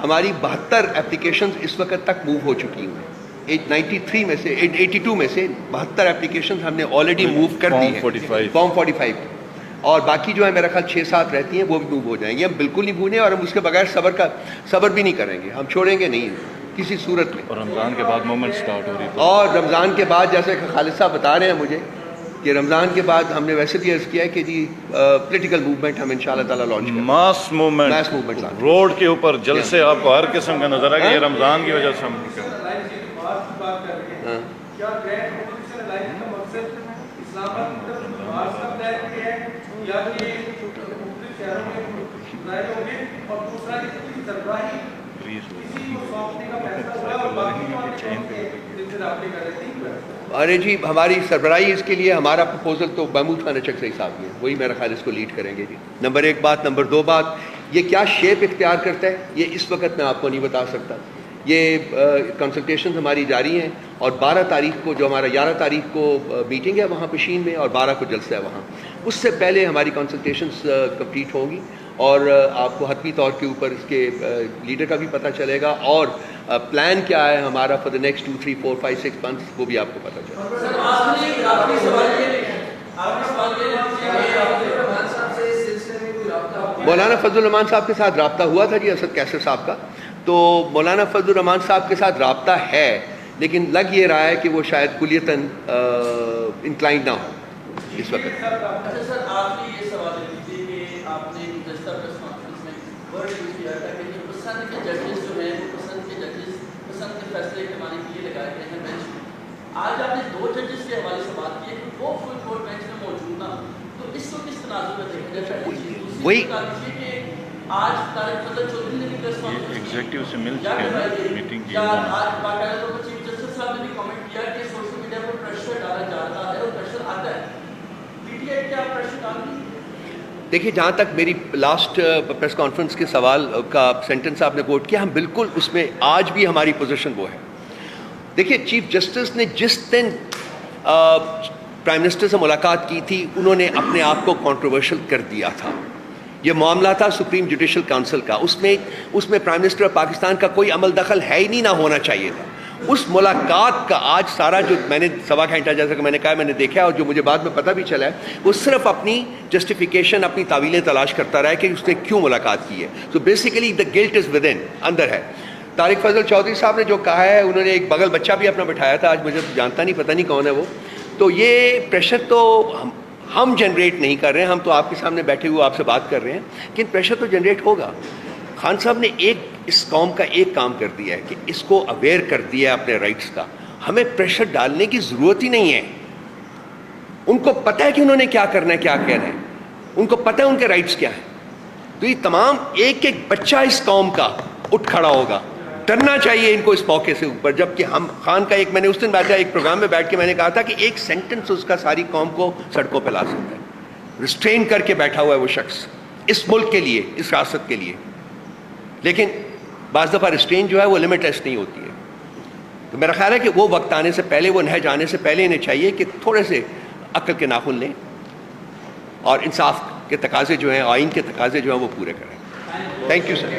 ہماری 72 اپلیکیشنز اس وقت تک موو ہو چکی ہیں. 93 میں سے 82 میں سے 72 اپلیکیشنز ہم نے آلریڈی موو کر دی ہیں فارم 45, اور باقی جو ہے میرا خیال 6-7 رہتی ہیں, وہ بھی موو ہو جائیں گے. ہم بالکل نہیں بھولیں, اور ہم اس کے بغیر صبر بھی نہیں کریں گے. ہم چھوڑیں گے نہیں کسی صورت میں. اور رمضان کے بعد موومنٹ سٹارٹ ہو رہی ہے, اور رمضان کے بعد جیسے کہ خالد صاحب بتا رہے ہیں مجھے کہ رمضان کے بعد ہم نے ویسے بھی عرض کیا ہے کہ جی پولیٹیکل موومنٹ ہم انشاءاللہ تعالیٰ لانچ کریں. ماس موومنٹ روڈ کے اوپر جلسے آپ کو ہر قسم کا نظر آئے گا. یہ رمضان کی وجہ سے ہم ارے جی ہماری سربراہی اس کے لیے ہمارا پروپوزل تو محمود خان اچک صاحب کی ہے, وہی میرا خیال اس کو لیڈ کریں گے جی. نمبر 1 بات. نمبر 2 بات, یہ کیا شیپ اختیار کرتا ہے یہ اس وقت میں آپ کو نہیں بتا سکتا. یہ کنسلٹیشنز ہماری جاری ہیں, اور 12 تاریخ کو جو ہمارا 11 تاریخ کو میٹنگ ہے وہاں پشین میں, اور 12 کو جلسہ ہے وہاں. اس سے پہلے ہماری کنسلٹیشنز کمپلیٹ ہوں گی, اور آپ کو حتمی طور کے اوپر اس کے لیڈر کا بھی پتہ چلے گا, اور پلان کیا ہے ہمارا فار دا نیکسٹ 2, 3, 4, 5, 6 منتھس وہ بھی آپ کو پتہ چلے گا. مولانا فضل الرحمان صاحب کے ساتھ رابطہ ہوا تھا جی اسد کیسر صاحب کا. تو مولانا فضل الرحمان صاحب کے ساتھ رابطہ ہے, لیکن لگ یہ رہا ہے کہ وہ شاید کلیتاً انکلائنڈ نہ ہو اس وقت. سر آپ نے یہ سوال دیجیے کہ آپ نے گزشتہ پریس کانفرنس میں ورڈ یوز کیا تھا کہ جو پسند کے ججز جو ہیں وہ پسند کے فیصلے کے معنی کے لیے لگائے گئے ہیں بینچ میں. آج آپ نے 2 ججز کے حوالے سے بات کی ہے کہ وہ فل کورٹ بینچ میں موجود نہ ہوں, تو اس کو کس تناظر میں دیکھا جائے. وہی کہ آج طارق فضل چودھری نے بھی پریس کانفرنس ایگزیکٹو سے مل کے میٹنگ کی, آج باقاعدہ طور پر چیف جسٹس صاحب نے بھی کمنٹ کیا کہ سوشل میڈیا پر پریشر ڈالا جاتا ہے, اور پریشر آتا ہے. پی ٹی آئی کیا پریشر ڈالتی ہے؟ دیکھیے, جہاں تک میری لاسٹ پریس کانفرنس کے سوال کا سینٹنس آپ نے کوٹ کیا, ہم بالکل اس میں آج بھی ہماری پوزیشن وہ ہے. دیکھیے, چیف جسٹس نے جس دن پرائم منسٹر سے ملاقات کی تھی انہوں نے اپنے آپ کو کنٹروورشل کر دیا تھا. یہ معاملہ تھا سپریم جوڈیشل کونسل کا, اس میں پرائم منسٹر آف پاکستان کا کوئی عمل دخل ہے ہی نہیں, نہ ہونا چاہیے تھا. اس ملاقات کا آج سارا جو میں نے سوا گھنٹہ جیسا کہ میں نے کہا میں نے دیکھا, اور جو مجھے بعد میں پتہ بھی چلا ہے, وہ صرف اپنی جسٹیفیکیشن, اپنی تعویلیں تلاش کرتا رہا ہے کہ اس نے کیوں ملاقات کی ہے. تو basically the guilt is within, اندر ہے. طارق فضل چودھری صاحب نے جو کہا ہے, انہوں نے ایک بغل بچہ بھی اپنا بٹھایا تھا, آج مجھے جانتا نہیں, پتہ نہیں کون ہے وہ. تو یہ پریشر تو ہم جنریٹ نہیں کر رہے ہیں, ہم تو آپ کے سامنے بیٹھے ہوئے آپ سے بات کر رہے ہیں, لیکن پریشر تو جنریٹ ہوگا. خان صاحب نے اس قوم کا ایک کام کر دیا ہے کہ اس کو اویئر کر دیا ہے اپنے رائٹس کا. ہمیں پریشر ڈالنے کی ضرورت ہی نہیں ہے. ان کو پتہ ہے کہ انہوں نے کیا کرنا ہے, کیا کہنا ہے, ان کو پتہ ہے ان کے رائٹس کیا ہیں. تو یہ تمام ایک بچہ اس قوم کا اٹھ کھڑا ہوگا. ڈرنا چاہیے ان کو اس موقع سے اوپر, جبکہ ہم خان کا میں نے اس دن بیٹھا ایک پروگرام میں بیٹھ کے میں نے کہا تھا کہ ایک سینٹنس اس کا ساری قوم کو سڑکوں پہ لا سکتا ہے. ریسٹرین کر کے بیٹھا ہوا ہے وہ شخص اس ملک کے لیے, اس ریاست کے لیے. لیکن بعض دفعہ ریسٹرین جو ہے وہ لمٹ لیس نہیں ہوتی ہے. تو میرا خیال ہے کہ وہ وقت آنے سے پہلے, وہ نہج آنے سے پہلے انہیں چاہیے کہ تھوڑے سے عقل کے ناخن لیں, اور انصاف کے تقاضے جو ہیں, آئین کے تقاضے جو ہیں وہ پورے کریں. Thank you sir.